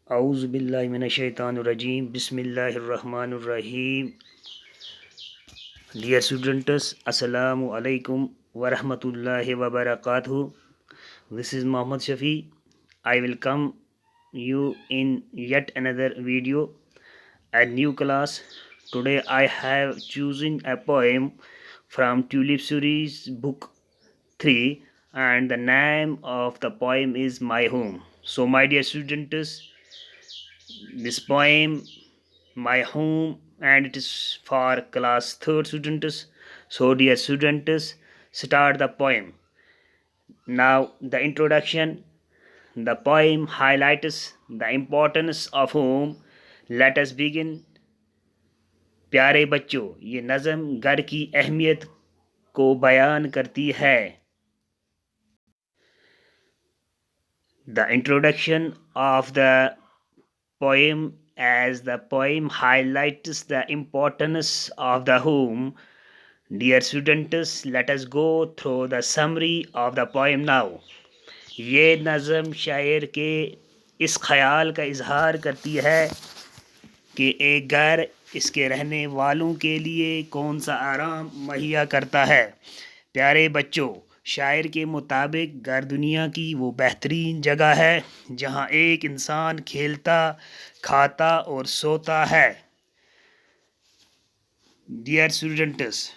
A'udhu billahi minash shaitanir rajim. Bismillahir rahmanir rahim. Dear students, Assalamu alaikum wa rahmatullahi wa barakatuh. This is Muhammad Shafi. I will come you in yet another video, a new class. Today I have chosen a poem from Tulip Suri's book 3, and the name of the poem is My Home. So my dear students, this poem My Home, and it is for class 3rd students. So dear students, start the poem. Now the introduction. The poem highlights the importance of home. Let us begin. प्यारे बच्चों, ये नज़म घर की अहमियत को बयान करती है. The introduction of the poem, as the poem highlights the importance of the home. Dear students, let us go through the summary of the poem now. ये नज़म शायर के इस ख्याल का इजहार करती है कि एक घर इसके रहने वालों के लिए कौन सा आराम मुहैया करता है. प्यारे बच्चों, शायर के मुताबिक घर दुनिया की वो बेहतरीन जगह है जहाँ एक इंसान खेलता, खाता और सोता है. Dear students,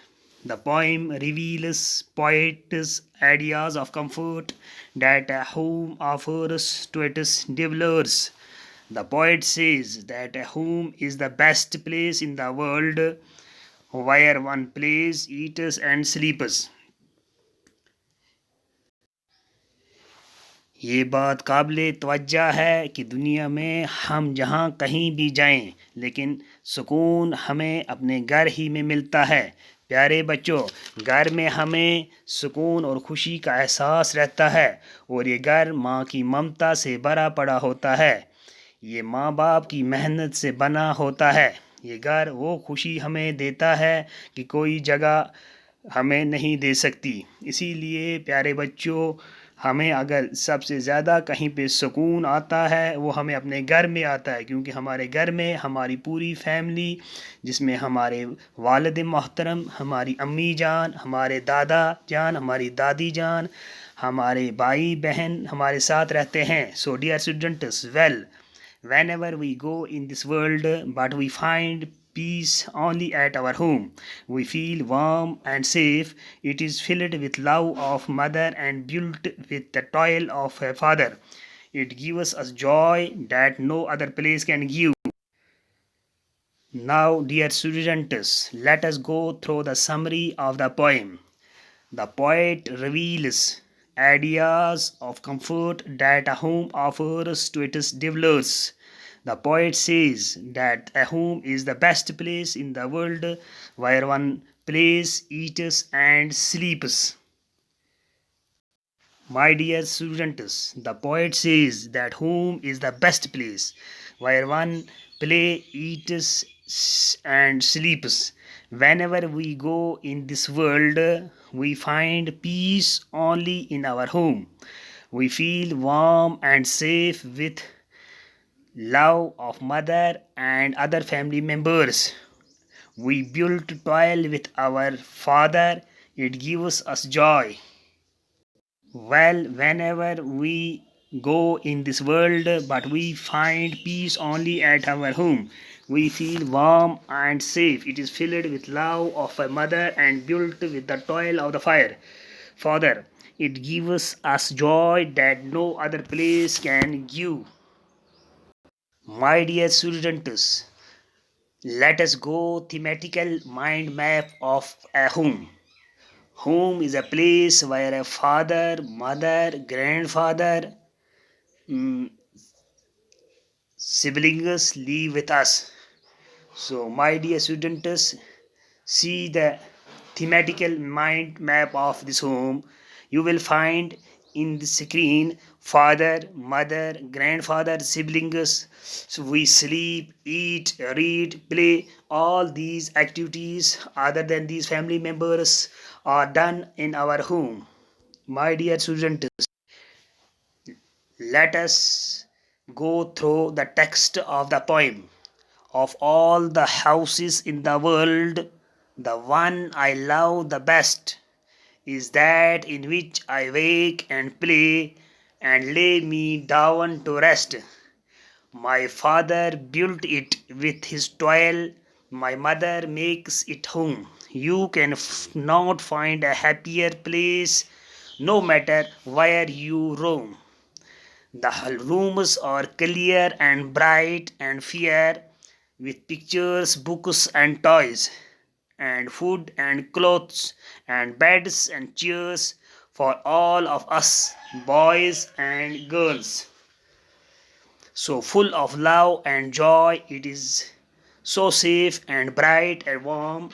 the poem reveals poet's ideas of comfort that a home offers to its dwellers. The poet says that a home is the best place in the world where one plays, eats and sleeps. ये बात काबिल तवज्जो है कि दुनिया में हम जहाँ कहीं भी जाएं, लेकिन सुकून हमें अपने घर ही में मिलता है. प्यारे बच्चों, घर में हमें सुकून और खुशी का एहसास रहता है और ये घर माँ की ममता से भरा पड़ा होता है. ये माँ बाप की मेहनत से बना होता है. ये घर वो खुशी हमें देता है कि कोई जगह हमें नहीं दे सकती. इसीलिए प्यारे बच्चों, हमें अगर सबसे ज़्यादा कहीं पे सुकून आता है वो हमें अपने घर में आता है, क्योंकि हमारे घर में हमारी पूरी फैमिली, जिसमें हमारे वालिद मोहतरम, हमारी अम्मी जान, हमारे दादा जान, हमारी दादी जान, हमारे भाई बहन हमारे साथ रहते हैं. So dear students, well, whenever we go in this world, but we find peace only at our home. We feel warm and safe. It is filled with love of mother and built with the toil of a father. It gives us joy that no other place can give. Now, dear students, let us go through the summary of the poem. The poet reveals ideas of comfort that a home offers to its dwellers. The poet says that a home is the best place in the world where one plays, eats, and sleeps. My dear students, the poet says that home is the best place where one play, eats, and sleeps. Whenever we go in this world, we find peace only in our home. We feel warm and safe with love of mother and other family members. We build toil with our father. It gives us joy. Well, whenever we go in this world, but we find peace only at our home. We feel warm and safe. It is filled with love of a mother and built with the toil of the father. It gives us joy that no other place can give. My dear students, let us go thematical mind map of a home. Home is a place where a father, mother, grandfather, siblings live with us. So, my dear students, see the thematical mind map of this home. You will find in the screen father, mother, grandfather, siblings. So we sleep, eat, read, play. All these activities other than these family members are done in our home. My dear students, let us Go through the text of the poem. Of all the houses in the world, the one I love the best is that in which I wake and play and lay me down to rest. My father built it with his toil, my mother makes it home. You can not find a happier place no matter where you roam. The rooms are clear and bright and fair, with pictures, books, and toys, and food and clothes, and beds and chairs for all of us, boys and girls. So full of love and joy, it is so safe and bright and warm.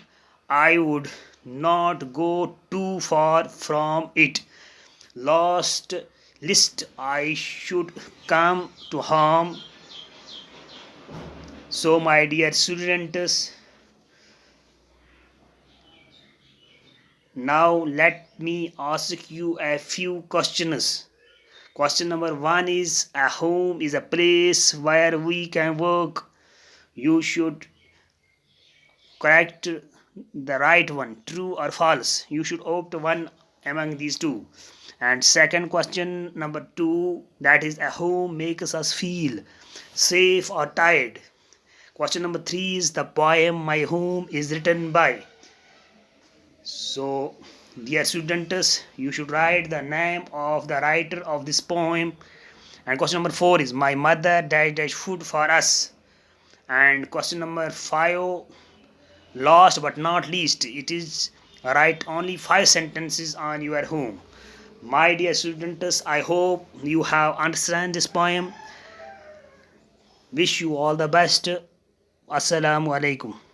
I would not go too far from it. Lost list I should come to harm. So, my dear students, now let me ask you a few questions. Question number one is: a home is a place where we can work. You should correct the right one, true or false. You should opt one among these two. And second question number two, that is: a home makes us feel safe or tired. Question number three is: the poem My Home is written by. So, dear students, you should write the name of the writer of this poem. And question number four is: my mother dash food for us. And question number five, last but not least, it is write only 5 sentences on your home. My dear students, I hope you have understand this poem. Wish you all the best. Assalamu alaikum.